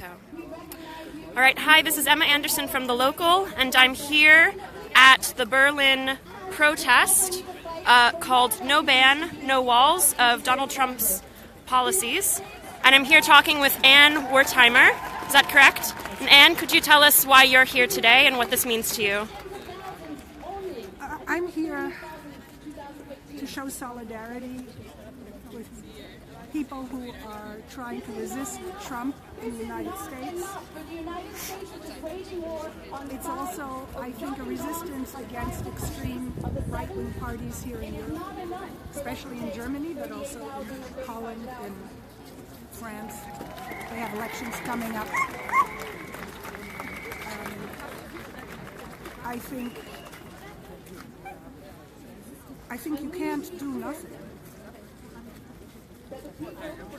All right, hi, this is Emma Anderson from The Local, and I'm here at the Berlin protest called No Ban, No Walls of Donald Trump's policies. And I'm here talking with Anne Wertheimer. Is that correct? And Anne, could you tell us why you're here today and what this means to you? I'm here to show solidarity with people who are trying to resist Trump in the United States. It's also, I think, a resistance against extreme right-wing parties here in Europe, especially in Germany, but also in Holland and France. They have elections coming up. I think you can't do nothing.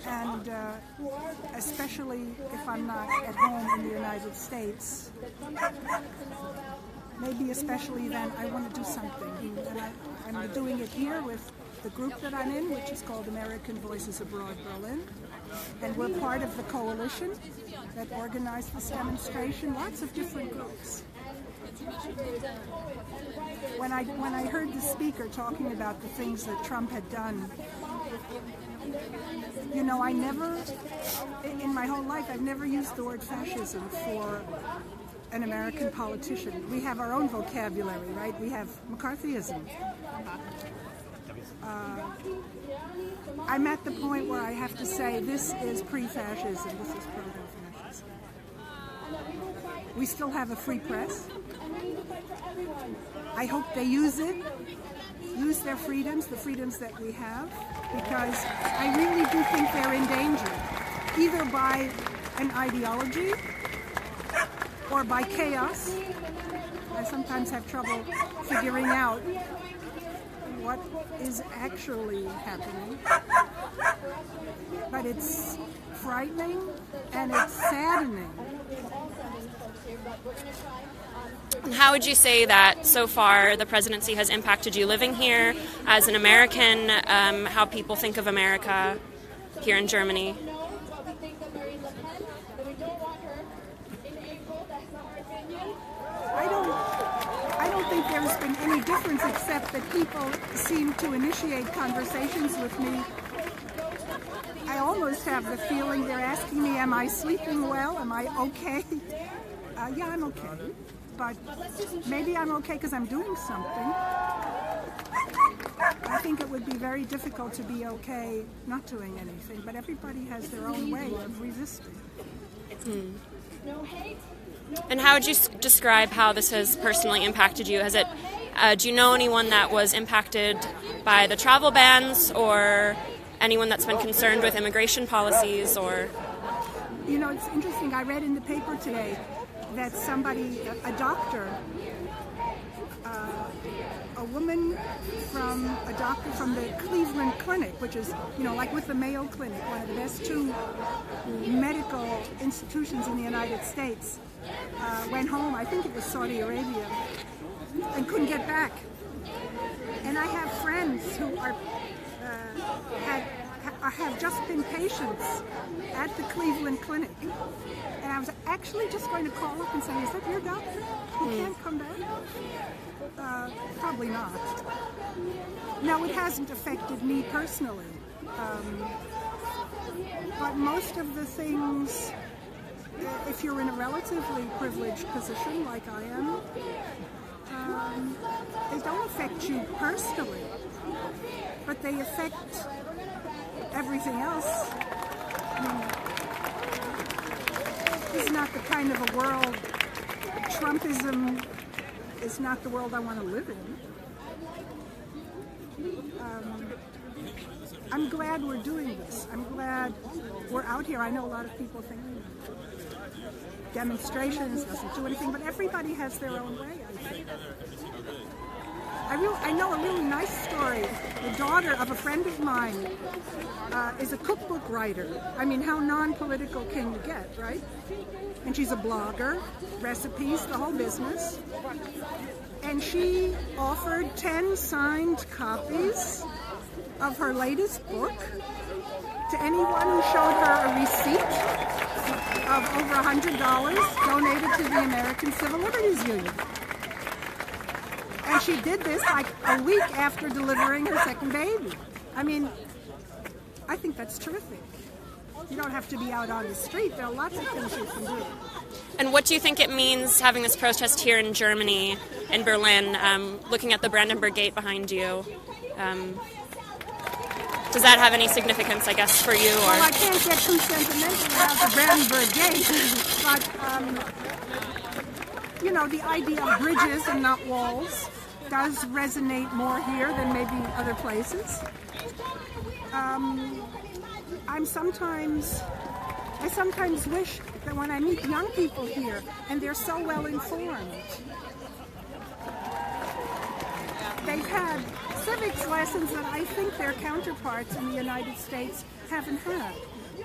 And especially if I'm not at home in the United States, maybe especially then I want to do something. And I'm doing it here with the group that I'm in, which is called American Voices Abroad Berlin. And we're part of the coalition that organized this demonstration, lots of different groups. When I heard the speaker talking about the things that Trump had done, you know, I never, in my whole life, I've never used the word fascism for an American politician. We have our own vocabulary, right? We have McCarthyism. I'm at the point where I have to say this is pre-fascism, this is proto-fascism. We still have a free press. I hope they use it, use their freedoms, the freedoms that we have, because I really do think they're in danger, either by an ideology or by chaos. I sometimes have trouble figuring out what is actually happening, but it's frightening and it's saddening. How would you say that so far the presidency has impacted you living here as an American, how people think of America here in Germany? I don't think there's been any difference except that people seem to initiate conversations with me. I almost have the feeling they're asking me, am I sleeping well? Am I okay? Yeah, I'm okay. But maybe I'm okay because I'm doing something. I think it would be very difficult to be okay not doing anything, but everybody has their own way of resisting. And how would you describe how this has personally impacted you? Has it? Do you know anyone that was impacted by the travel bans, or anyone that's been concerned with immigration policies? Or, you know, it's interesting. I read in the paper today that somebody, a doctor, a doctor from the Cleveland Clinic, which is, you know, like with the Mayo Clinic, one of the best two medical institutions in the United States, went home, I think it was Saudi Arabia, and couldn't get back. And I have friends who are have just been patients at the Cleveland Clinic. And I was actually just going to call up and say, is that your doctor who can't come back? Probably not. No, it hasn't affected me personally. But most of the things, if you're in a relatively privileged position like I am, they don't affect you personally, but they affect everything else. I mean, this is not the kind of a world, Trumpism is not the world I want to live in. I'm glad we're doing this. I'm glad we're out here. I know a lot of people think demonstrations doesn't do anything, but everybody has their own way, I think. I know a really nice story. The daughter of a friend of mine is a cookbook writer. I mean, how non-political can you get, right? And she's a blogger, recipes, the whole business. And she offered 10 signed copies of her latest book to anyone who showed her a receipt of over $100 donated to the American Civil Liberties Union. And she did this like a week after delivering her second baby. I mean, I think that's terrific. You don't have to be out on the street. There are lots of things you can do. And what do you think it means having this protest here in Germany, in Berlin, looking at the Brandenburg Gate behind you? Does that have any significance, I guess, for you? Or? Well, I can't get too sentimental about the Brandenburg Gate, but, you know, the idea of bridges and not walls does resonate more here than maybe other places. I sometimes wish that when I meet young people here, and they're so well informed, they've had civics lessons that I think their counterparts in the United States haven't had.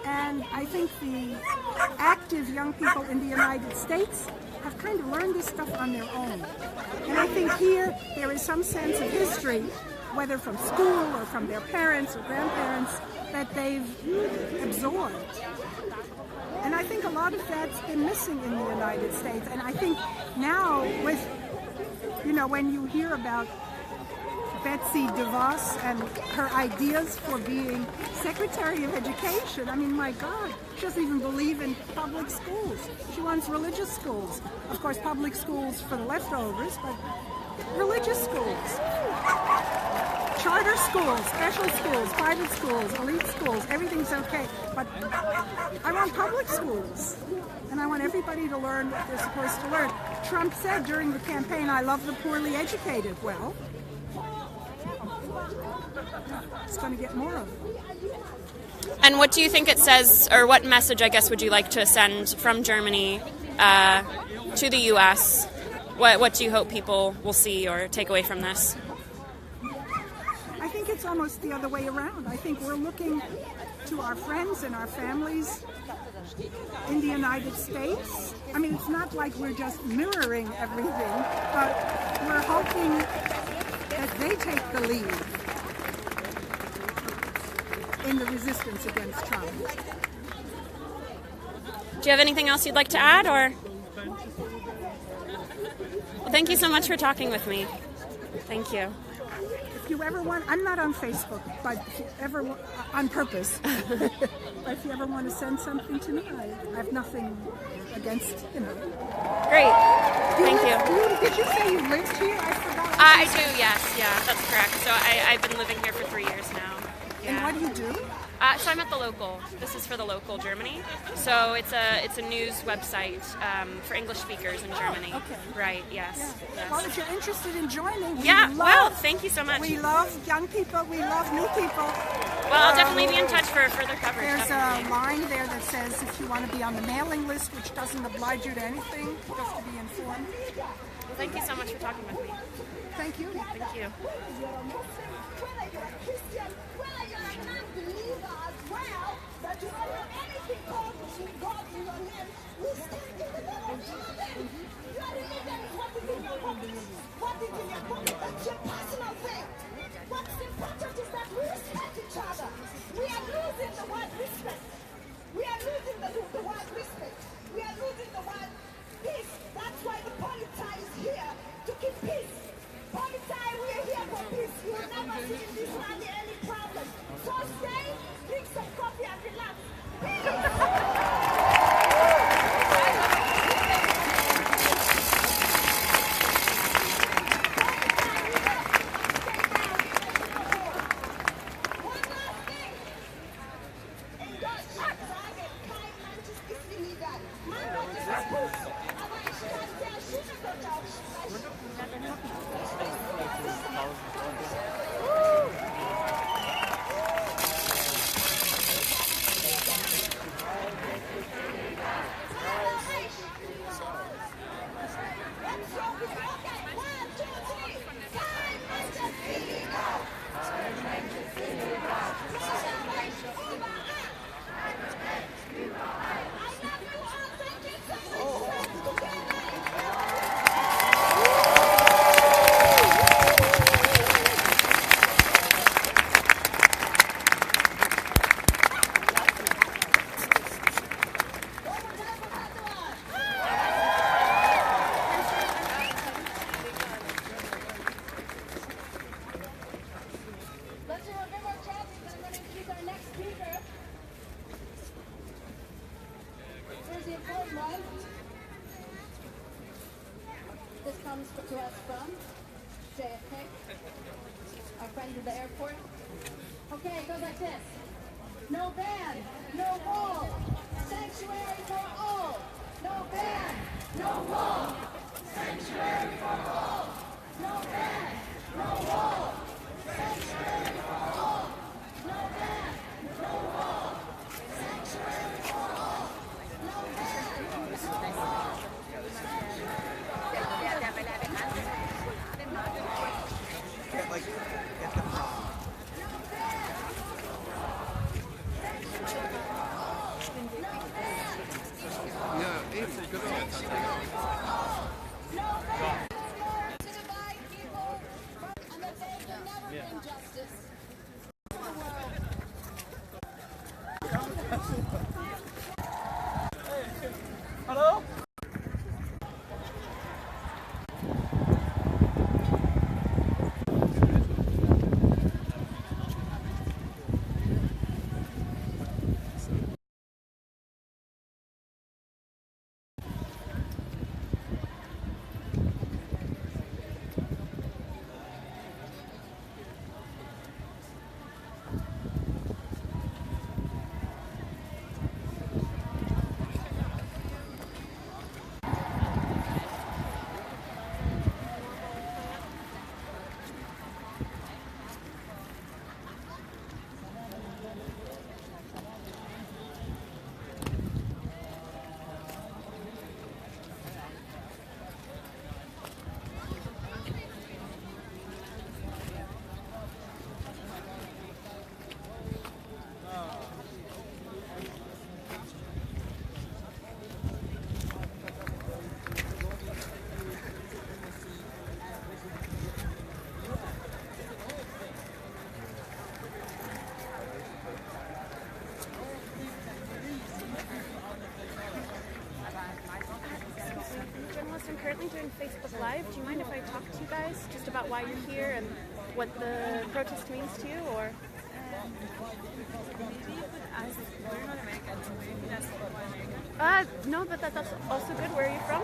And I think the active young people in the United States have kind of learned this stuff on their own. And I think here there is some sense of history, whether from school or from their parents or grandparents, that they've absorbed. And I think a lot of that's been missing in the United States. And I think now with, you know, when you hear about Betsy DeVos and her ideas for being Secretary of Education, I mean, my God, she doesn't even believe in public schools. She wants religious schools. Of course, public schools for the leftovers, but religious schools. Charter schools, special schools, private schools, elite schools, everything's okay. But I want public schools. And I want everybody to learn what they're supposed to learn. Trump said during the campaign, I love the poorly educated. Well, it's going to get more of it. And what do you think it says, or what message, I guess, would you like to send from Germany to the U.S.? What do you hope people will see or take away from this? I think it's almost the other way around. I think we're looking to our friends and our families in the United States. I mean, it's not like we're just mirroring everything, but we're hoping that they take the lead in the resistance against Trump. Do you have anything else you'd like to add, or? Well, thank you so much for talking with me. Thank you. If you ever want, I'm not on Facebook, but if you ever, on purpose, but if you ever want to send something to me, I have nothing against, you know. Great. Thank you. Did you say you lived here? I forgot. I do, yes. Yeah, that's correct. So I've been living here for 3 years now. Yeah. And what do you do? So I'm at the local. This is for the local Germany. So it's a news website for English speakers in Germany. Okay. Right. Yes. Yeah. Yes. Well, if you're interested in joining, Thank you so much. We love young people. We love new people. Well, I'll definitely be in touch for further coverage. There's definitely. a line there that says if you want to be on the mailing list, which doesn't oblige you to anything, just to be informed. Thank you so much for talking with me. Thank you. Thank you. What's important is that we respect each other. We are losing the word respect. We are losing the word respect. We are losing the word peace. That's why the Polizei is here to keep peace. Polizei, we are here for peace. You will never see in this land any problem. So stay, drink some coffee and relax. Peace! This comes to us from JFK, our friends at the airport. Okay, it goes like this. No ban, no wall, sanctuary for all. No ban, no wall, sanctuary for all. No ban, no wall, sanctuary for all. No ban, no wall, sanctuary for all. No ban, no wall, to divide people, and that they can never bring justice to the world. Hello? Journalist, I'm currently doing Facebook Live. Do you mind if I talk to you guys just about why you're here and what the protest means to you, or? No, but that's also good. Where are you from?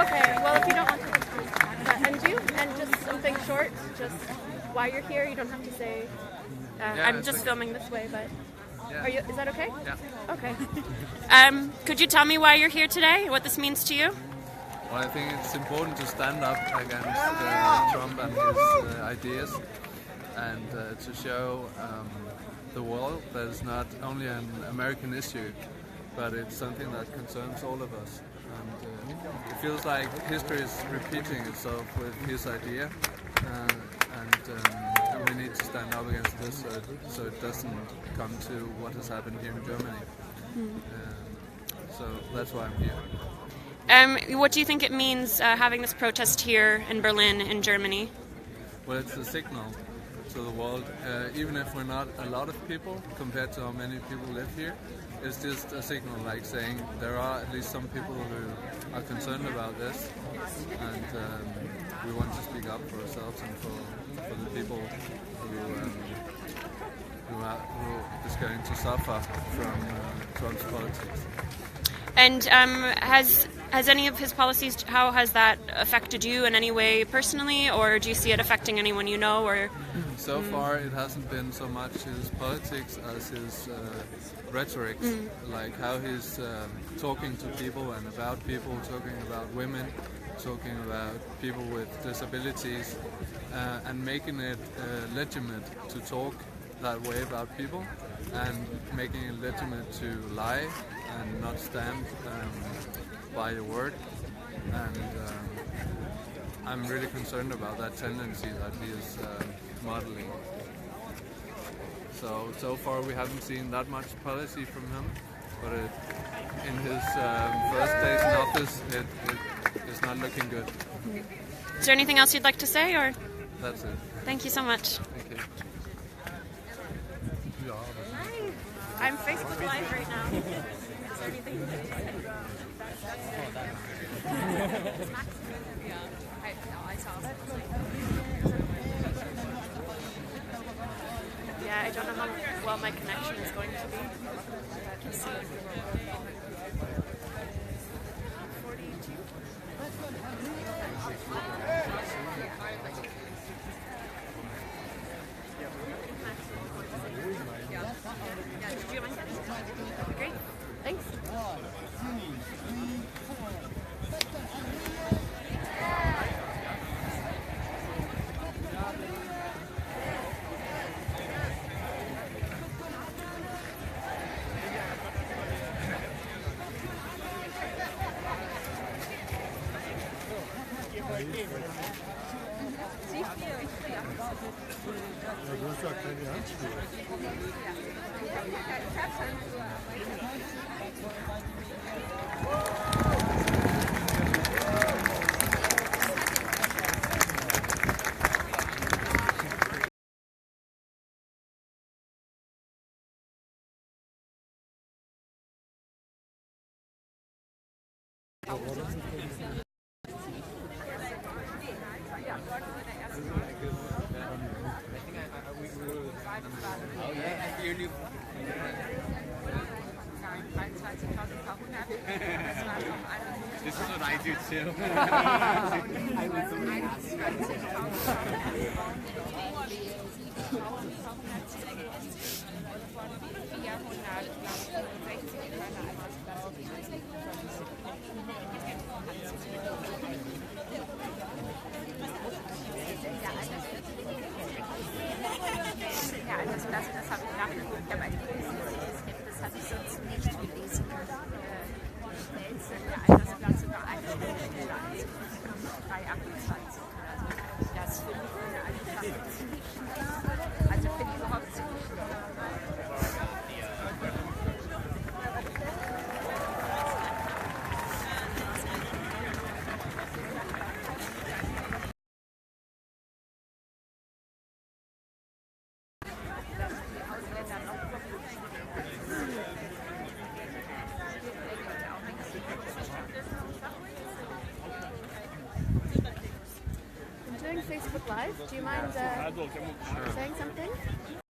Okay, well, if you don't want to, that's fine. And you? And just something short, just why you're here. You don't have to say, I'm just filming this way, but... Are you? Is that okay? Yeah. Okay. Could you tell me why you're here today? What this means to you? Well, I think it's important to stand up against Trump and his ideas, and to show the world that it's not only an American issue, but it's something that concerns all of us. And it feels like history is repeating itself with his idea, and we need to stand up against this so it doesn't come to what has happened here in Germany. So that's why I'm here. What do you think it means having this protest here in Berlin, in Germany? Well, it's a signal to the world. Even if we're not a lot of people compared to how many people live here, it's just a signal, like saying there are at least some people who are concerned about this, and we want to speak up for ourselves and for the people who is going to suffer from Trump's politics. And has any of his policies, how has that affected you in any way personally, or do you see it affecting anyone you know? Or so far, it hasn't been so much his politics as his rhetoric, like how he's talking to people and about people, talking about women, talking about people with disabilities, and making it legitimate to talk that way about people, and making it legitimate to lie and not stand by your word. And I'm really concerned about that tendency that he is modeling. So far we haven't seen that much policy from him, but in his first days in office, it's not looking good. is there anything else you'd like to say, or? That's it. Thank you so much. Thank you. I'm Facebook Live right now. Is there anything? Yeah, I don't know how well my connection is going to be. Let's see. 40. du hast ja keine Handschuhe. This is what I do too. Ja, das habe ich nachgeguckt, aber das habe ich sonst nicht gelesen. Schnellste der Altersplatz über eine Stunde schneller als 3,28. Das finde ich für eine Klasse ziemlich schnell. Also finde ich überhaupt ziemlich schnell. I'm doing Facebook Live. Do you mind saying something?